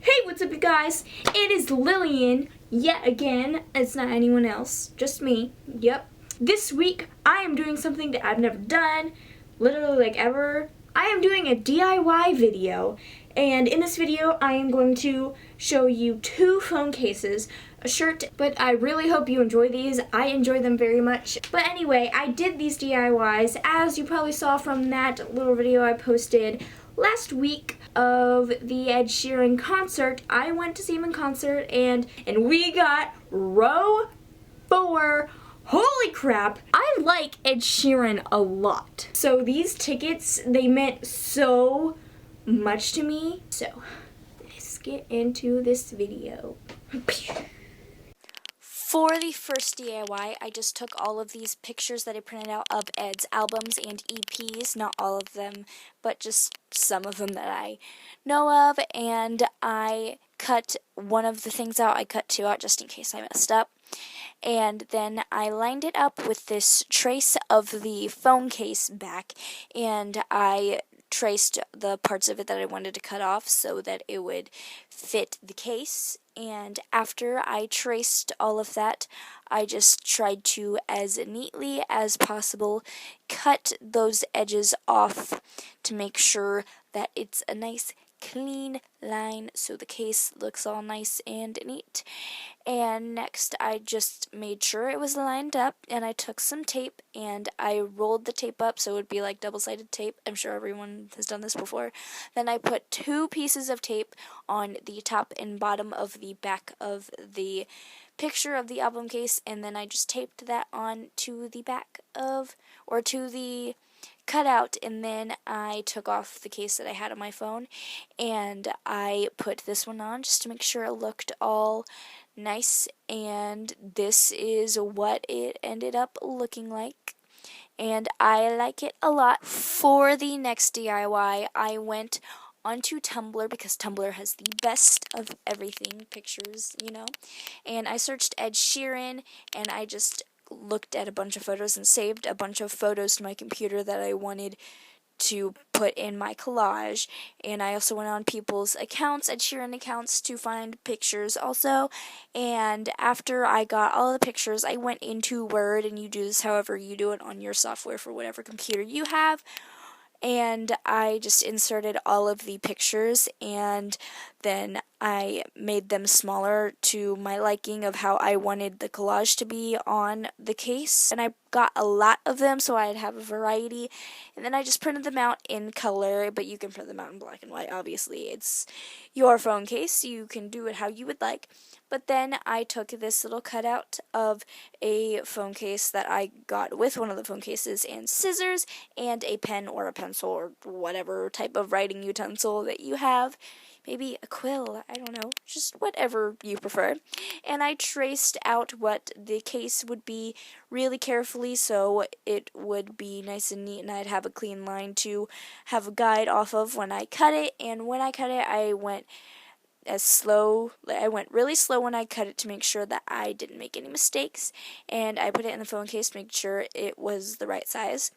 Hey, what's up you guys? It is Lillian yet again. It's not anyone else, just me. Yep. This week I am doing something that I've never done, literally like ever. I am doing a DIY video, and in this video I am going to show you 2 phone cases, a shirt, but I really hope you enjoy these. I enjoy them very much. But anyway, I did these DIYs as you probably saw from that little video I posted last week of the Ed Sheeran concert. I went to see him in concert and we got row 4. Holy crap! I like Ed Sheeran a lot. So these tickets, they meant so much to me. So let's get into this video. For the first DIY, I just took all of these pictures that I printed out of Ed's albums and EPs, not all of them, but just some of them that I know of, and I cut one of the things out. I cut 2 out just in case I messed up, and then I lined it up with this trace of the phone case back, and I traced the parts of it that I wanted to cut off so that it would fit the case. And after I traced all of that, I just tried to, as neatly as possible, cut those edges off to make sure that it's a nice clean line so the case looks all nice and neat. And next I just made sure it was lined up, and I took some tape and I rolled the tape up so it would be like double-sided tape. I'm sure everyone has done this before. Then I put 2 pieces of tape on the top and bottom of the back of the picture of the album case, and then I just taped that on to the back of, or to the cutout, and then I took off the case that I had on my phone and I put this one on just to make sure it looked all nice, and this is what it ended up looking like, and I like it a lot. For the next DIY, I went onto Tumblr because Tumblr has the best of everything, pictures, you know, and I searched Ed Sheeran and I just looked at a bunch of photos and saved a bunch of photos to my computer that I wanted to put in my collage. And I also went on people's accounts, Ed Sheeran accounts, to find pictures also. And after I got all the pictures, I went into Word, and you do this however you do it on your software for whatever computer you have. And I just inserted all of the pictures, and then I made them smaller to my liking of how I wanted the collage to be on the case. And I got a lot of them so I'd have a variety, and then I just printed them out in color, but you can print them out in black and white, obviously. It's your phone case, you can do it how you would like. But then I took this little cutout of a phone case that I got with one of the phone cases, and scissors, and a pen or a pencil or whatever type of writing utensil that you have. Maybe a quill, I don't know, just whatever you prefer. And I traced out what the case would be really carefully so it would be nice and neat, and I'd have a clean line to have a guide off of when I cut it. And when I cut it, I went really slow when I cut it to make sure that I didn't make any mistakes, and I put it in the phone case to make sure it was the right size.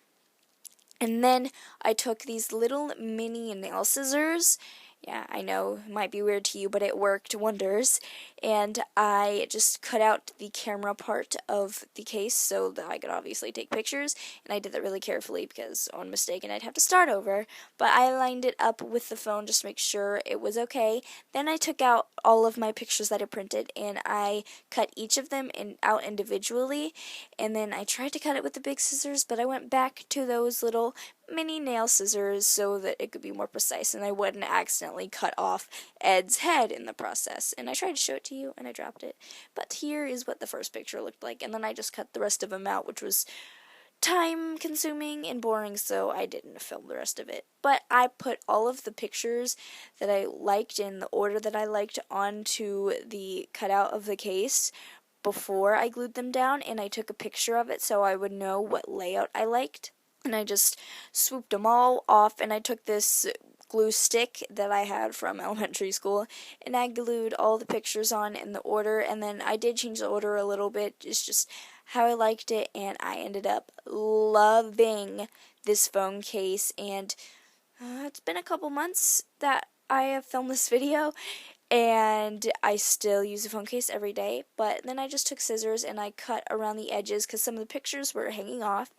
And then I took these little mini nail scissors. Yeah, I know, it might be weird to you, but it worked wonders. And I just cut out the camera part of the case so that I could obviously take pictures. And I did that really carefully because on mistake and I'd have to start over. But I lined it up with the phone just to make sure it was okay. Then I took out all of my pictures that I printed and I cut each of them out individually. And then I tried to cut it with the big scissors, but I went back to those little mini nail scissors so that it could be more precise and I wouldn't accidentally cut off Ed's head in the process. And I tried to show it to you and I dropped it. But here is what the first picture looked like, and then I just cut the rest of them out, which was time consuming and boring, so I didn't film the rest of it. But I put all of the pictures that I liked in the order that I liked onto the cutout of the case before I glued them down, and I took a picture of it so I would know what layout I liked. And I just swooped them all off, and I took this glue stick that I had from elementary school, and I glued all the pictures on in the order, and then I did change the order a little bit. It's just how I liked it, and I ended up loving this phone case, and it's been a couple months that I have filmed this video, and I still use a phone case every day. But then I just took scissors and I cut around the edges because some of the pictures were hanging off,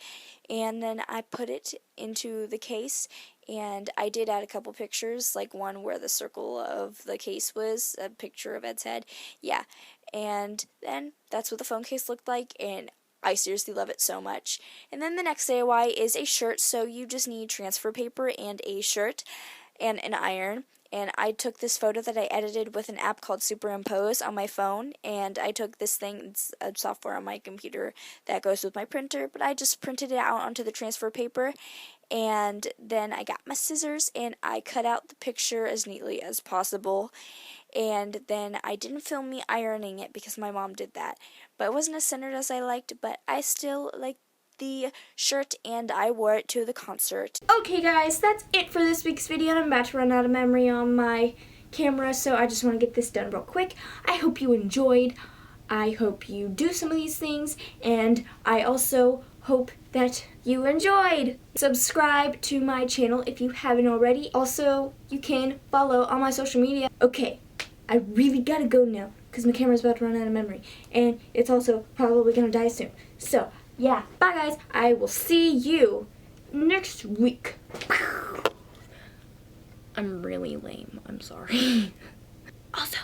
and then I put it into the case. And I did add a couple pictures, like one where the circle of the case was a picture of Ed's head. Yeah, and then that's what the phone case looked like, and I seriously love it so much. And then the next DIY is a shirt, so you just need transfer paper and a shirt and an iron. And I took this photo that I edited with an app called Superimpose on my phone, and I took this thing, it's a software on my computer that goes with my printer, but I just printed it out onto the transfer paper, and then I got my scissors and I cut out the picture as neatly as possible. And then I didn't film me ironing it because my mom did that, but it wasn't as centered as I liked, but I still liked the shirt and I wore it to the concert. Okay guys, that's it for this week's video, and I'm about to run out of memory on my camera, so I just want to get this done real quick. I hope you enjoyed. I hope you do some of these things, and I also hope that you enjoyed. Subscribe to my channel if you haven't already. Also, you can follow on my social media. Okay, I really gotta go now because my camera's about to run out of memory, and it's also probably gonna die soon. So, yeah, bye guys. I will see you next week. I'm really lame. I'm sorry. Also,